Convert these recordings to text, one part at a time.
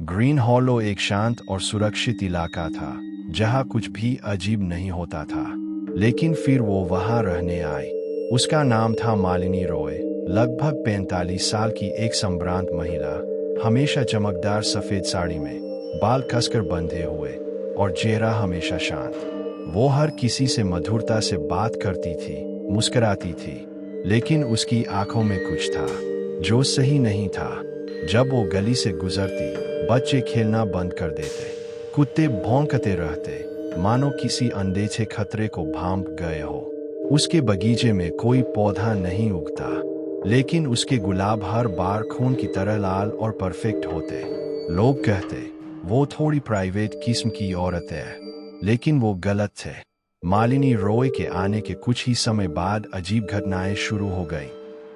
Green hollow एक शांत और सुरक्षित इलाका था जहां कुछ भी अजीब नहीं होता था। लेकिन फिर वो वहां रहने आई। उसका नाम था मालिनी रॉय, लगभग 45 साल की एक संभ्रांत महिला, हमेशा चमकदार सफेद साड़ी में, बाल कसकर बंधे हुए और चेहरा हमेशा शांत। वो हर किसी से मधुरता से बात करती थी, मुस्कुराती थी, लेकिन उसकी आंखों में कुछ था जो सही नहीं था। जब वो गली से गुजरती, बच्चे खेलना बंद कर देते, कुत्ते भौंकते रहते, मानो किसी अनदेखे खतरे को भांप गए हो। उसके बगीचे में कोई पौधा नहीं उगता, लेकिन उसके गुलाब हर बार खून की तरह लाल और परफेक्ट होते। लोग कहते वो थोड़ी प्राइवेट किस्म की औरत है, लेकिन वो गलत थे। मालिनी रॉय के आने के कुछ ही समय बाद अजीब घटनाएं शुरू हो गई।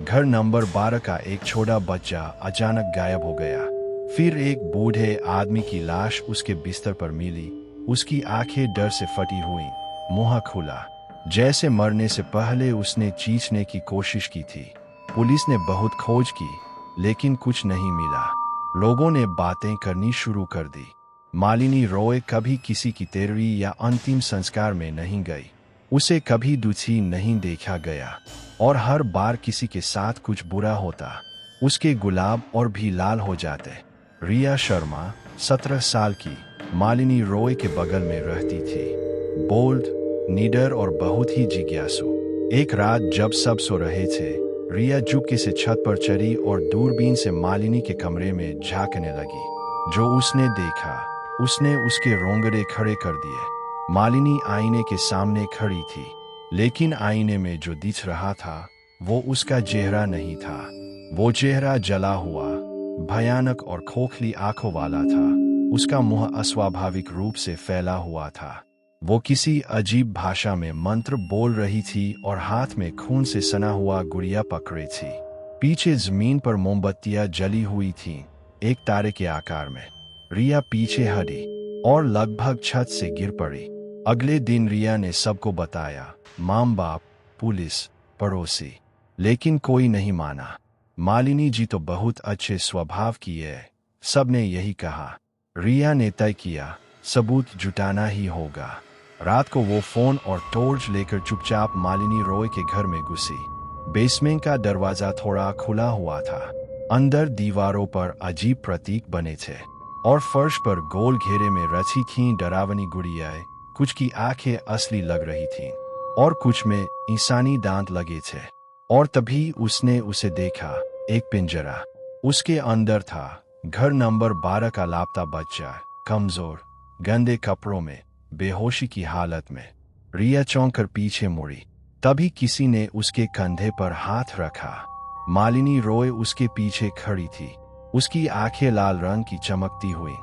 घर नंबर 12 का एक छोटा बच्चा अचानक गायब हो गया। फिर एक बूढ़े आदमी की लाश उसके बिस्तर पर मिली। उसकी आंखें डर से फटी हुई, मुंह खुला, जैसे मरने से पहले उसने चीखने की कोशिश की थी। पुलिस ने बहुत खोज की, लेकिन कुछ नहीं मिला। लोगों ने बातें करनी शुरू कर दी। मालिनी रॉय कभी किसी की तेरहवीं या अंतिम संस्कार में नहीं गई। उसे कभी दुखी नहीं देखा गया, और हर बार किसी के साथ कुछ बुरा होता, उसके गुलाब और भी लाल हो जाते। रिया शर्मा 17 साल की मालिनी रॉय के बगल में रहती थी। बोल्ड, निडर और बहुत ही जिज्ञासु। एक रात जब सब सो रहे थे, रिया चुपके से छत पर चढ़ी और दूरबीन से मालिनी के कमरे में झांकने लगी। जो उसने देखा, उसने उसके रोंगटे खड़े कर दिए। मालिनी आईने के सामने खड़ी थी, लेकिन आईने में जो दिख रहा था वो उसका चेहरा नहीं था। वो चेहरा जला हुआ, भयानक और खोखली आंखों वाला था। उसका मुंह अस्वाभाविक रूप से फैला हुआ था। वो किसी अजीब भाषा में मंत्र बोल रही थी और हाथ में खून से सना हुआ गुड़िया पकड़े थी। पीछे जमीन पर मोमबत्तियां जली हुई थीं, एक तारे के आकार में। रिया पीछे हटी और लगभग छत से गिर पड़ी। अगले दिन रिया ने सबको बताया, माँ बाप, पुलिस, पड़ोसी, लेकिन कोई नहीं माना। मालिनी जी तो बहुत अच्छे स्वभाव की है, सबने यही कहा। रिया ने तय किया, सबूत जुटाना ही होगा। रात को वो फोन और टॉर्च लेकर चुपचाप मालिनी रॉय के घर में घुसी। बेसमेंट का दरवाजा थोड़ा खुला हुआ था। अंदर दीवारों पर अजीब प्रतीक बने थे और फर्श पर गोल घेरे में रची थीं डरावनी गुड़ियाएं। कुछ की आंखें असली लग रही थीं और कुछ में इंसानी दांत लगे थे। और तभी उसने उसे देखा, एक पिंजरा। उसके अंदर था घर नंबर 12 का लापता बच्चा, कमजोर, गंदे कपड़ों में, बेहोशी की हालत में। रिया चौंक कर पीछे मुड़ी। तभी किसी ने उसके कंधे पर हाथ रखा। मालिनी रॉय उसके पीछे खड़ी थी, उसकी आंखें लाल रंग की चमकती हुई।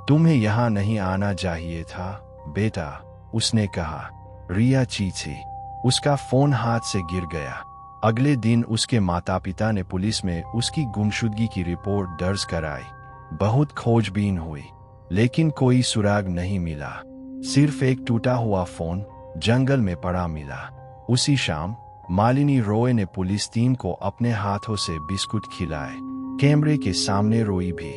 तुम्हें यहाँ नहीं आना चाहिए था बेटा, उसने कहा। रिया चीखी। उसका फोन हाथ से गिर गया। अगले दिन उसके माता पिता ने पुलिस में उसकी गुमशुदगी की रिपोर्ट दर्ज कराई। बहुत खोजबीन हुई, लेकिन कोई सुराग नहीं मिला। सिर्फ एक टूटा हुआ फोन जंगल में पड़ा मिला। उसी शाम मालिनी रॉय ने पुलिस टीम को अपने हाथों से बिस्कुट खिलाए। कैमरे के सामने रोई भी।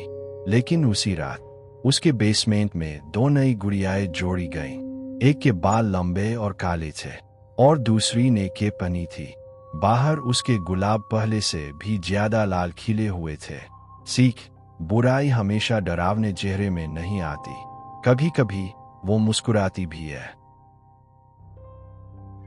लेकिन उसी रात उसके बेसमेंट में 2 नई गुड़ियाएं जोड़ी गईं। एक के बाल लंबे और काले थे और दूसरी ने केप पहनी थी। बाहर उसके गुलाब पहले से भी ज्यादा लाल खिले हुए थे। सीख, बुराई हमेशा डरावने चेहरे में नहीं आती, कभी कभी वो मुस्कुराती भी है।